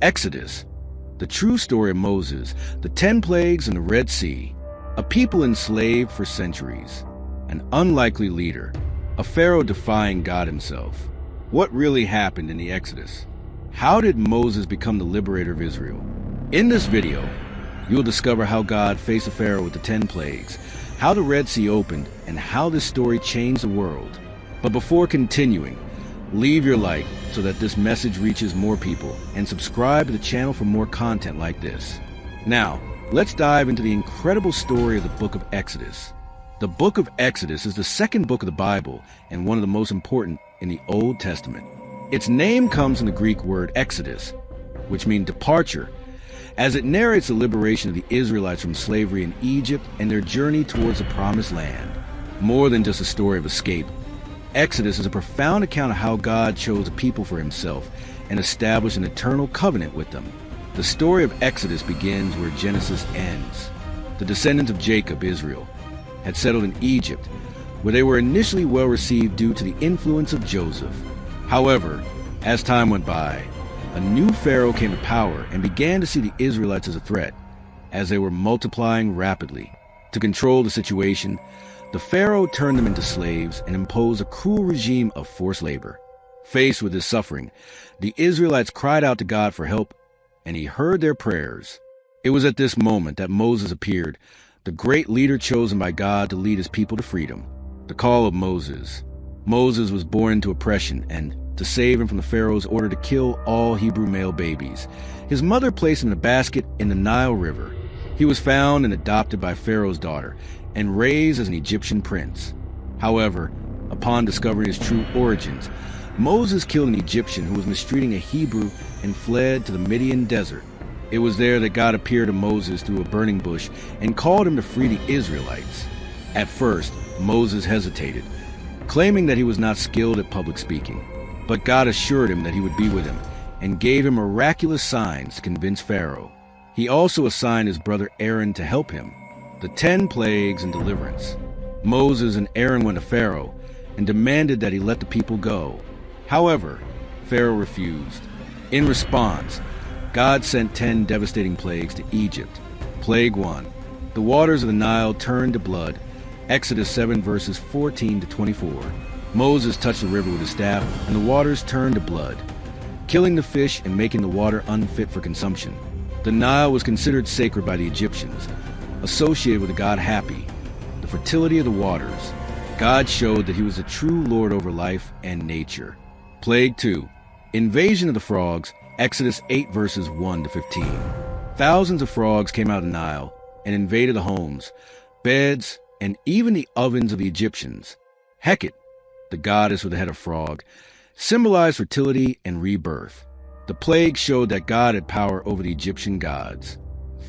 Exodus, the true story of Moses, the 10 plagues and the Red Sea, a people enslaved for centuries, an unlikely leader, a Pharaoh defying God himself. What really happened in the Exodus? How did Moses become the liberator of Israel? In this video, you'll discover how God faced the Pharaoh with the 10 plagues, how the Red Sea opened, and how this story changed the world. But before continuing, leave your like so that this message reaches more people, and subscribe to the channel for more content like this. Now, let's dive into the incredible story of the book of Exodus. The book of Exodus is the second book of the Bible and one of the most important in the Old Testament. Its name comes from the Greek word exodus, which means departure, as it narrates the liberation of the Israelites from slavery in Egypt and their journey towards the Promised Land. More than just a story of escape, Exodus is a profound account of how God chose a people for himself and established an eternal covenant with them. The story of Exodus begins where Genesis ends. The descendants of Jacob, Israel, had settled in Egypt, where they were initially well received due to the influence of Joseph. However, as time went by, a new Pharaoh came to power and began to see the Israelites as a threat, as they were multiplying rapidly. To control the situation, the Pharaoh turned them into slaves and imposed a cruel regime of forced labor. Faced with this suffering, the Israelites cried out to God for help, and he heard their prayers. It was at this moment that Moses appeared, the great leader chosen by God to lead his people to freedom. The call of Moses. Moses was born into oppression, and to save him from the Pharaoh's order to kill all Hebrew male babies, his mother placed him in a basket in the Nile River. He was found and adopted by Pharaoh's daughter and raised as an Egyptian prince. However, upon discovering his true origins, Moses killed an Egyptian who was mistreating a Hebrew and fled to the Midian desert. It was there that God appeared to Moses through a burning bush and called him to free the Israelites. At first, Moses hesitated, claiming that he was not skilled at public speaking. But God assured him that he would be with him and gave him miraculous signs to convince Pharaoh. He also assigned his brother Aaron to help him. The 10 plagues and deliverance. Moses and Aaron went to Pharaoh and demanded that he let the people go. However, Pharaoh refused. In response, God sent 10 devastating plagues to Egypt. Plague 1. The waters of the Nile turned to blood. Exodus 7 verses 14 to 24. Moses touched the river with his staff, and the waters turned to blood, killing the fish and making the water unfit for consumption. The Nile was considered sacred by the Egyptians, associated with the god Hapi, the fertility of the waters. God showed that he was the true Lord over life and nature. Plague 2. Invasion of the frogs. Exodus 8 verses 1 to 15. Thousands of frogs came out of the Nile and invaded the homes, beds, and even the ovens of the Egyptians. Hecate, the goddess with the head of frog, symbolized fertility and rebirth. The plague showed that God had power over the Egyptian gods.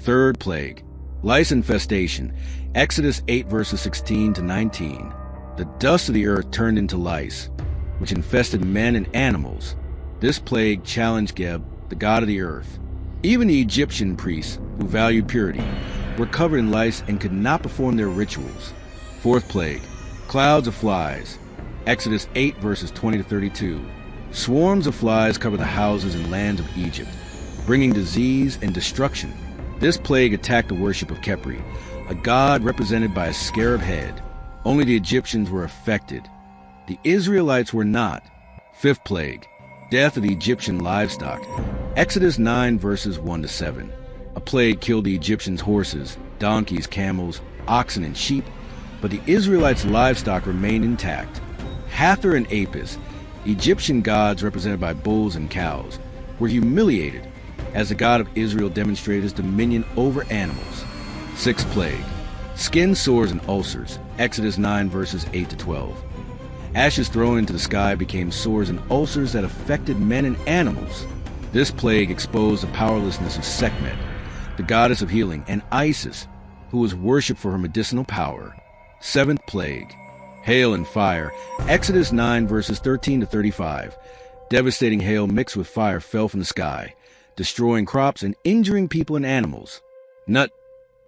Third plague, lice infestation. Exodus 8 verses 16 to 19. The dust of the earth turned into lice, which infested men and animals. This plague challenged Geb, the god of the earth. Even the Egyptian priests, who valued purity, were covered in lice and could not perform their rituals. Fourth plague, clouds of flies. Exodus 8 verses 20 to 32. Swarms of flies covered the houses and lands of Egypt, bringing disease and destruction. This plague attacked the worship of Khepri, a god represented by a scarab head. Only the Egyptians were affected. The Israelites were not. Fifth plague, death of the Egyptian livestock. Exodus 9 verses 1 to 7. A plague killed the Egyptians' horses, donkeys, camels, oxen, and sheep, but the Israelites' livestock remained intact. Hathor and Apis, Egyptian gods represented by bulls and cows, were humiliated as the God of Israel demonstrated his dominion over animals. Sixth plague, skin sores and ulcers. Exodus 9 verses 8 to 12. Ashes thrown into the sky became sores and ulcers that affected men and animals. This plague exposed the powerlessness of Sekhmet, the goddess of healing, and Isis, who was worshipped for her medicinal power. Seventh plague, hail and fire. Exodus 9 verses 13 to 35. Devastating hail mixed with fire fell from the sky, destroying crops and injuring people and animals. Nut,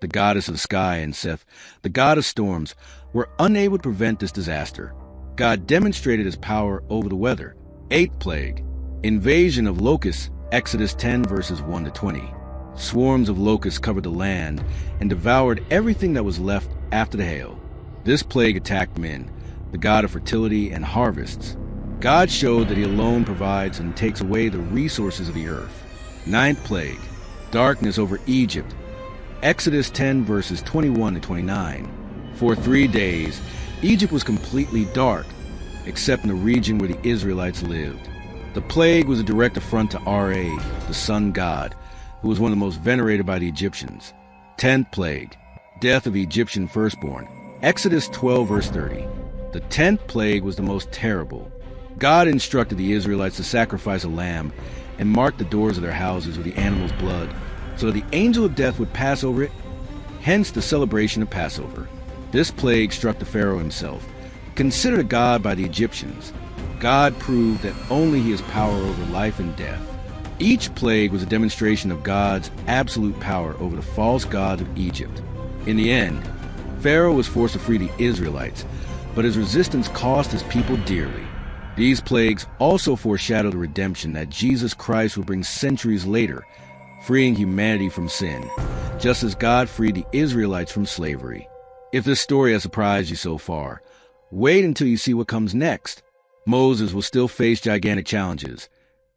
the goddess of the sky, and Seth, the god of storms, were unable to prevent this disaster. God demonstrated his power over the weather. Eighth plague, invasion of locusts. Exodus 10 verses 1 to 20. Swarms of locusts covered the land and devoured everything that was left after the hail. This plague attacked men, the god of fertility and harvests. God showed that he alone provides and takes away the resources of the earth. Ninth plague, darkness over Egypt. Exodus 10 verses 21 to 29. For 3 days, Egypt was completely dark, except in the region where the Israelites lived. The plague was a direct affront to Ra, the sun god, who was one of the most venerated by the Egyptians. 10th plague, death of Egyptian firstborn. Exodus 12 verse 30. The 10th plague was the most terrible. God instructed the Israelites to sacrifice a lamb and mark the doors of their houses with the animal's blood, so that the angel of death would pass over it, hence the celebration of Passover. This plague struck the Pharaoh himself. Considered a god by the Egyptians, God proved that only he has power over life and death. Each plague was a demonstration of God's absolute power over the false gods of Egypt. In the end, Pharaoh was forced to free the Israelites, but his resistance cost his people dearly. These plagues also foreshadow the redemption that Jesus Christ will bring centuries later, freeing humanity from sin, just as God freed the Israelites from slavery. If this story has surprised you so far, wait until you see what comes next. Moses will still face gigantic challenges.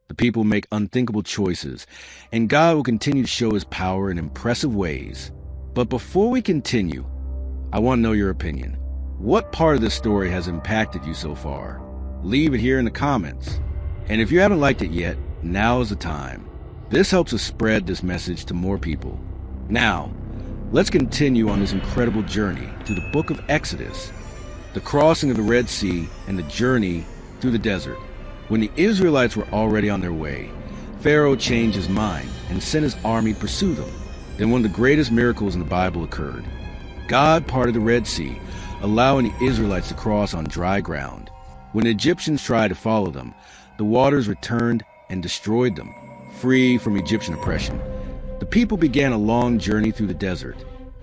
The people will make unthinkable choices, and God will continue to show his power in impressive ways. But before we continue, I want to know your opinion. What part of this story has impacted you so far? Leave it here in the comments. And if you haven't liked it yet, now is the time. This helps us spread this message to more people. Now, let's continue on this incredible journey through the book of Exodus, the crossing of the Red Sea and the journey through the desert. When the Israelites were already on their way, Pharaoh changed his mind and sent his army to pursue them. Then one of the greatest miracles in the Bible occurred. God parted the Red Sea, allowing the Israelites to cross on dry ground. When the Egyptians tried to follow them, the waters returned and destroyed them, free from Egyptian oppression. The people began a long journey through the desert.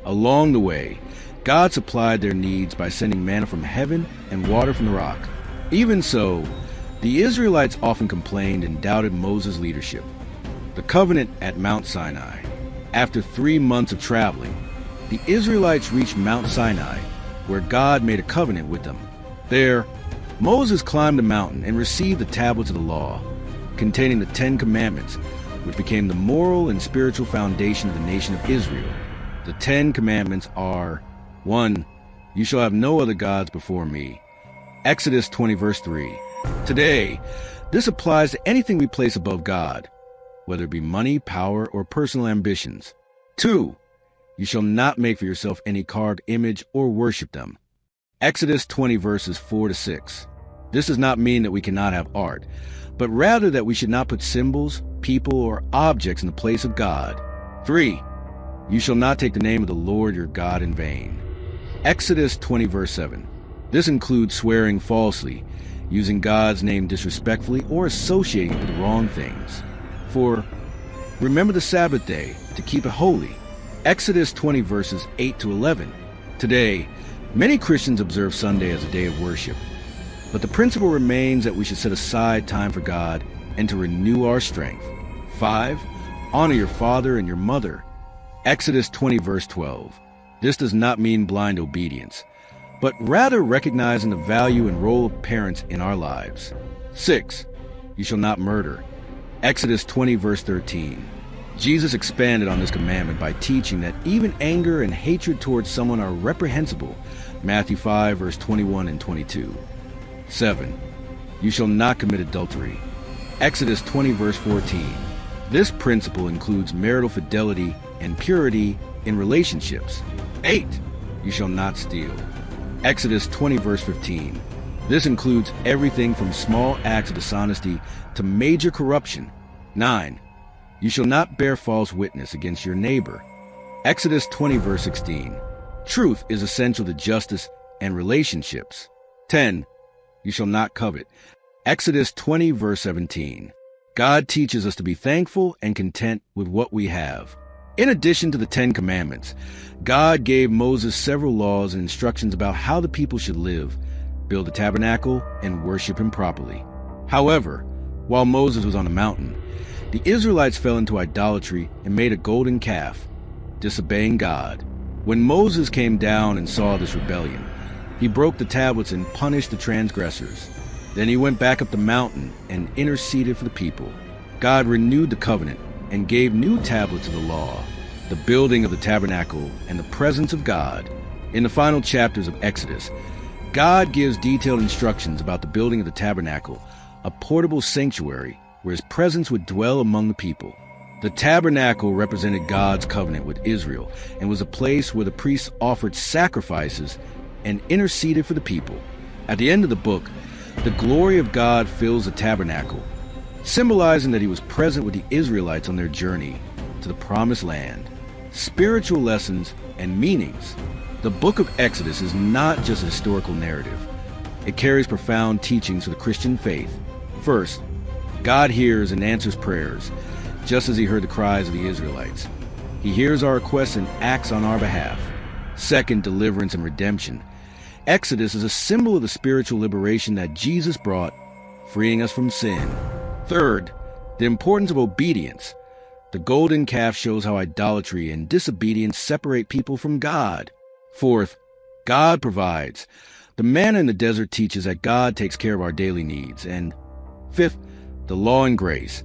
Along the way, God supplied their needs by sending manna from heaven and water from the rock. Even so, the Israelites often complained and doubted Moses' leadership. The covenant at Mount Sinai. After 3 months of traveling, the Israelites reached Mount Sinai, where God made a covenant with them. There, Moses climbed the mountain and received the tablets of the law, containing the 10 Commandments, which became the moral and spiritual foundation of the nation of Israel. The 10 Commandments are: 1. You shall have no other gods before me. Exodus 20 verse 3. Today, this applies to anything we place above God, whether it be money, power, or personal ambitions. 2. You shall not make for yourself any carved image or worship them. Exodus 20 verses 4 to 6. This does not mean that we cannot have art, but rather that we should not put symbols, people, or objects in the place of God. 3. You shall not take the name of the Lord your God in vain. Exodus 20 verse 7. This includes swearing falsely, using God's name disrespectfully, or associating it with wrong things. 4. Remember the Sabbath day to keep it holy. Exodus 20 verses 8 to 11. Today, many Christians observe Sunday as a day of worship, but the principle remains that we should set aside time for God and to renew our strength. 5. Honor your father and your mother. Exodus 20 verse 12. This does not mean blind obedience, but rather recognizing the value and role of parents in our lives. 6. You shall not murder. Exodus 20 verse 13. Jesus expanded on this commandment by teaching that even anger and hatred towards someone are reprehensible. Matthew 5 verse 21 and 22. 7. You shall not commit adultery. Exodus 20 verse 14. This principle includes marital fidelity and purity in relationships. 8. You shall not steal. Exodus 20 verse 15. This includes everything from small acts of dishonesty to major corruption. 9. You shall not bear false witness against your neighbor. Exodus 20 verse 16. Truth is essential to justice and relationships. 10. You shall not covet. Exodus 20 verse 17. God teaches us to be thankful and content with what we have. In addition to the 10 Commandments, God gave Moses several laws and instructions about how the people should live, build a tabernacle, and worship him properly. However, while Moses was on the mountain, The Israelites fell into idolatry and made a golden calf, disobeying God. When Moses came down and saw this rebellion, he broke the tablets and punished the transgressors. Then he went back up the mountain and interceded for the people. God renewed the covenant and gave new tablets of the law, the building of the tabernacle and the presence of God. In the final chapters of Exodus, God gives detailed instructions about the building of the tabernacle, a portable sanctuary where his presence would dwell among the people. The tabernacle represented God's covenant with Israel and was a place where the priests offered sacrifices and interceded for the people. At the end of the book, the glory of God fills the tabernacle, symbolizing that he was present with the Israelites on their journey to the promised land. Spiritual lessons and meanings. The book of Exodus is not just a historical narrative. It carries profound teachings for the Christian faith. First, God hears and answers prayers, just as he heard the cries of the Israelites. He hears our requests and acts on our behalf. Second, deliverance and redemption. Exodus is a symbol of the spiritual liberation that Jesus brought, freeing us from sin. Third, the importance of obedience. The golden calf shows how idolatry and disobedience separate people from God. Fourth, God provides. The manna in the desert teaches that God takes care of our daily needs. And fifth, the law and grace.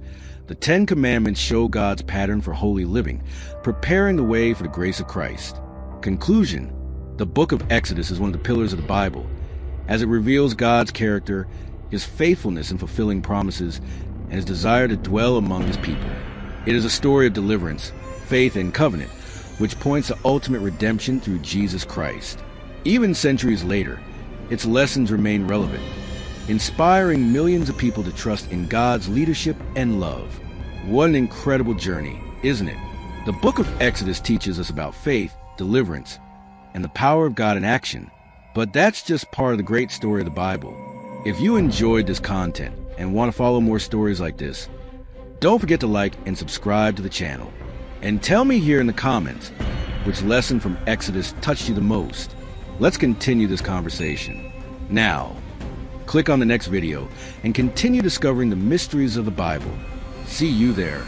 The 10 Commandments show God's pattern for holy living, preparing the way for the grace of Christ. Conclusion. The book of Exodus is one of the pillars of the Bible, as it reveals God's character, his faithfulness in fulfilling promises, and his desire to dwell among his people. It is a story of deliverance, faith, and covenant, which points to ultimate redemption through Jesus Christ. Even centuries later, its lessons remain relevant, inspiring millions of people to trust in God's leadership and love. What an incredible journey, isn't it? The book of Exodus teaches us about faith, deliverance, and the power of God in action. But that's just part of the great story of the Bible. If you enjoyed this content and want to follow more stories like this, don't forget to like and subscribe to the channel. And tell me here in the comments which lesson from Exodus touched you the most. Let's continue this conversation. Now, click on the next video and continue discovering the mysteries of the Bible. See you there.